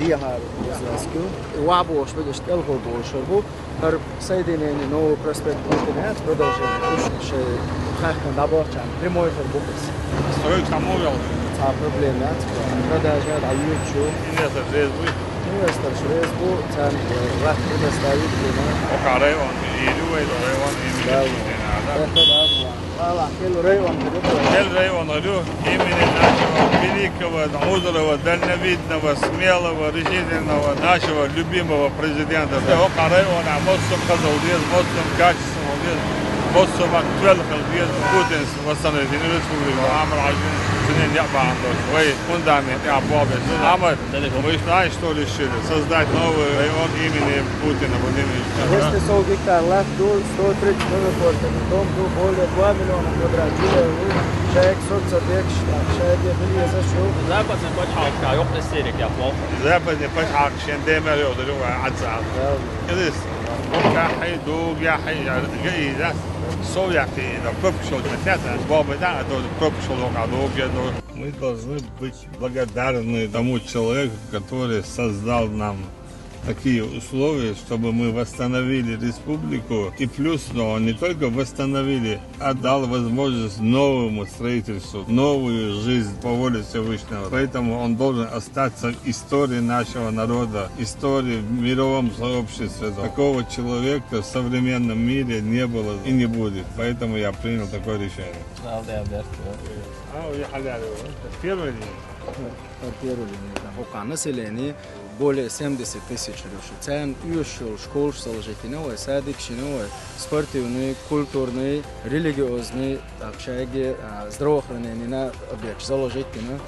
ديها زاسكو وابو شبدش تلغو بوشربو هر سيدينين نو برسبكت континент продолжение شيء خاخن дабочан прямой футболс Строить самовел. Проблема, продолжать аютчу. Инвестор жезбу. Инвестор жезбу, там лах предоставить ему. Окарейон, район, Это да. Ла, район. Район, имени нашего великого, мудрого, дальновидного, смелого, решительного, нашего любимого президента. Окарейон, а мостом Казалдез, мостом качественного, мостом актуальных Путин восстановительной республики. Амр Ажин. Не бандос, вы фундамент обоих. Амр, мы знаем, что решили создать новый район имени Путина. Если 100 гектар лав, 130 квартир, дом более 2 миллиона квадратов, человек соцсетек, человек были зашел. Западный почхак, я пресерик, я плохо. Западный почхак, шендемер, я ударю, отцал. Это я حي دوغ يا حي جيدة советы на пропущенных это бабы да это пропущенных адвокатов. Мы должны быть благодарны тому человеку, который создал нам такие условия, чтобы мы восстановили республику. И плюс, но не только восстановили, а дал возможность новому строительству, новую жизнь по воле Всевышнего. Поэтому он должен остаться в истории нашего народа, истории в мировом сообществе. Такого человека в современном мире не было и не будет. Поэтому я принял такое решение. Первый население более 70 тысяч рюши. Цен юшил школ соложительного, садик шиновый, спортивный, культурный, религиозный, так шаги, здравоохранение на объект заложительно.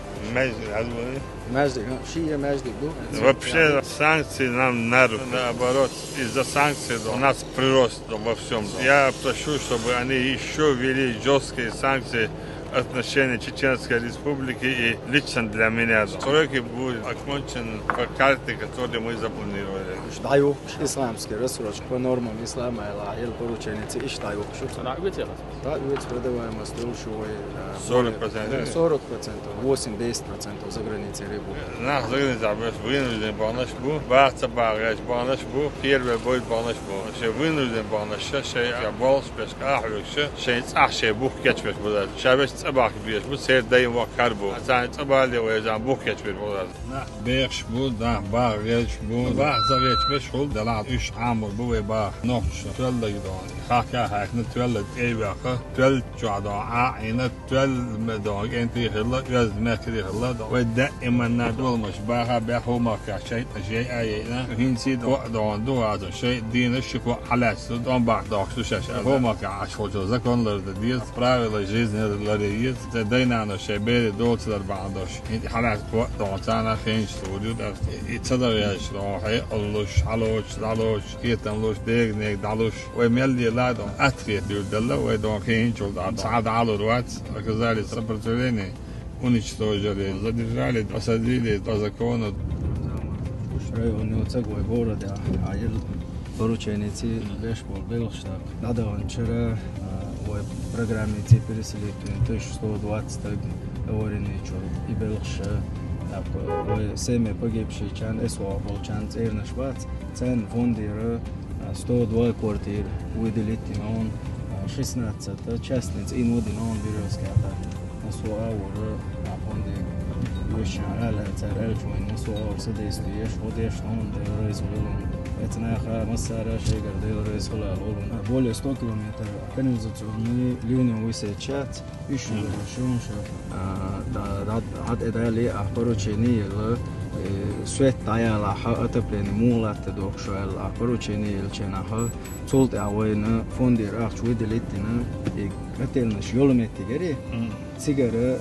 Мәждик, шия мәждик был. Вообще санкции нам на руку. Наоборот, из-за санкций у нас прирост во всем. Я прошу, чтобы они еще ввели жесткие санкции отношения Чеченской Республики и лично для меня. Сроки будут окончены по карте, которую мы запланировали. Ждаю исламский рассрочка по нормам ислама, и поручение ждаю. Да, увидел. Да, увидел, продаваемость душевой. 40%. 40%, 8-10% за границей рыбу. На границе вынужден балнаш был, бахта багаж балнаш был, первый бой балнаш был. Все вынужден балнаш, шей балш пешка ахлюкше, шей ахшей бух кетчбеш был. Шабеш цабах бьешь, был сер дай вакар был. Зан цабали ወይ зан бух кетчбеш был. На беш был, да багаж был, бах завет беш был, дала үш амр был бах нохш. Twelve гдон. Хака хак نتولد أي بقى تولد جعدا عائنة تولد مداق أنت خلا يزد ما كذي خلا ودائما ندول مش بقى بيحو ما كشيء شيء أينا هين سيد وقدان دو هذا شيء دين الشكوى على سود أم بعد داخل شش هو ما كعشوا جزء كون لرد ديز براوي لجيزن لريز تدينا أنا شيء بير دول تدر بعدش أنت حلاس وقدان تانا خينش توديو يتصدر ياش راحي اللوش علوش يتملوش ديج نيك دالوش ويملي لا دون أتري دولة ودون خين شو دار صعد على الوقت وكذلك سبرتوليني уничтожили, задержали, посадили по закону. Район оцегой города, а ел поручение ци бешбол Белштаб. Надо он вчера в программе ци переселить 1120 говорили, что и Белша, так семьи погибшие чан, эсва был чан, цернашбац, цен фондира 102 квартир выделить на он 16 частниц и нудин он берёзский مسواه ورا عفوندي وش على ترى الجوين مسواه وسديس بيش وديش نون رئيس ولون اتنا خا مسارة شيء قدر رئيس ولا لون более 100 километров канализационные линии высечать еще шум да это ли поручение свет таяла отопление мулат докшал поручение лченаха цолт авойна фонди рах выделитина и котельный ёлмети гери сигара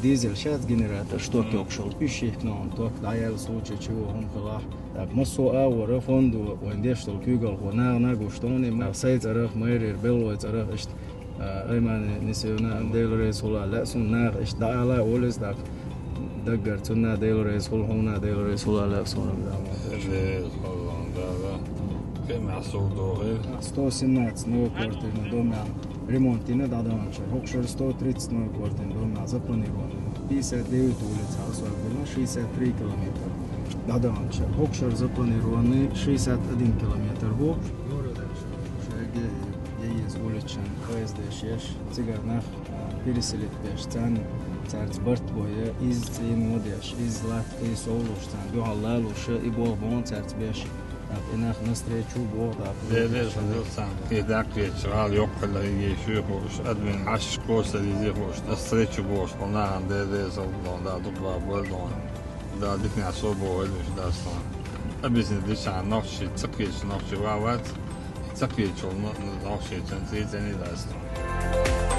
дизель сейчас генератор что токшал пищехнон ток даял случай чего он хала так масо авора фонду вендеш что кюгал на гуштони ма сайт арах майрер белой арах ist einmal несёна делрес хула ла сунна ist даяла олес так دقر تنا ديلوريس هول هونا ديلوريس هول على صورة كم عصودو غير 117 новый квартир на доме ремонтина дадамча хокшор 130 квартир доме запланировано 59 улица освобождено 63 километра Надаванча. Хокшар запланированный 61 километр был. Есть улица КСД-6, Цигарнах, переселить пешцан, царцбарт боя, из Цимодеш, из Латвии, Солуштан, Бюхалалуша и Болбон царцбеш. Инах навстречу Бога. Леле сам. Идак вечерал ёккала ещё хош. Админ аш коса дизи хош. Навстречу Бог, она андеде залдон, да дуба болдон. Да дикня особо лишь да сон. Обязательно дича ночи, цакич ночи вават. Цакич ночи, центризни да сон.